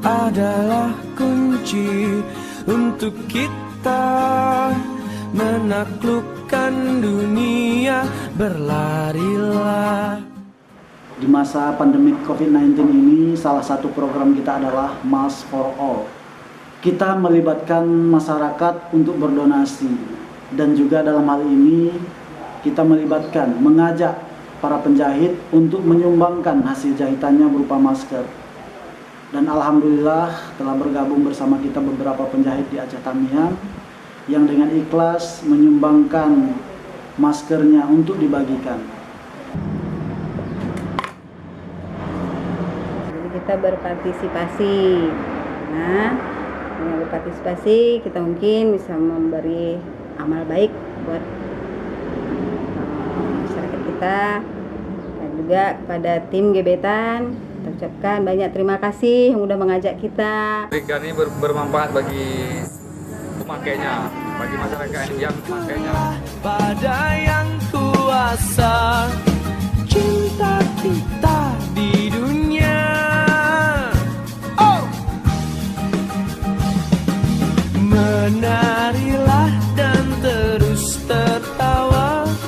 adalah kunci untuk kita menaklukkan dunia. Berlarilah. Di masa pandemi COVID-19 ini, salah satu program kita adalah Mask for All. Kita melibatkan masyarakat untuk berdonasi, dan juga dalam hal ini kita mengajak para penjahit untuk menyumbangkan hasil jahitannya berupa masker. Dan alhamdulillah telah bergabung bersama kita beberapa penjahit di Aceh Tamiang yang dengan ikhlas menyumbangkan maskernya untuk dibagikan. Jadi kita berpartisipasi. Nah, dengan berpartisipasi kita mungkin bisa memberi amal baik buat masyarakat kita, dan juga kepada tim gebetan kita ucapkan banyak terima kasih yang udah mengajak kita. Kegiatan ini bermanfaat bagi pemakainya, bagi masyarakat yang memakainya. Pada yang kuasa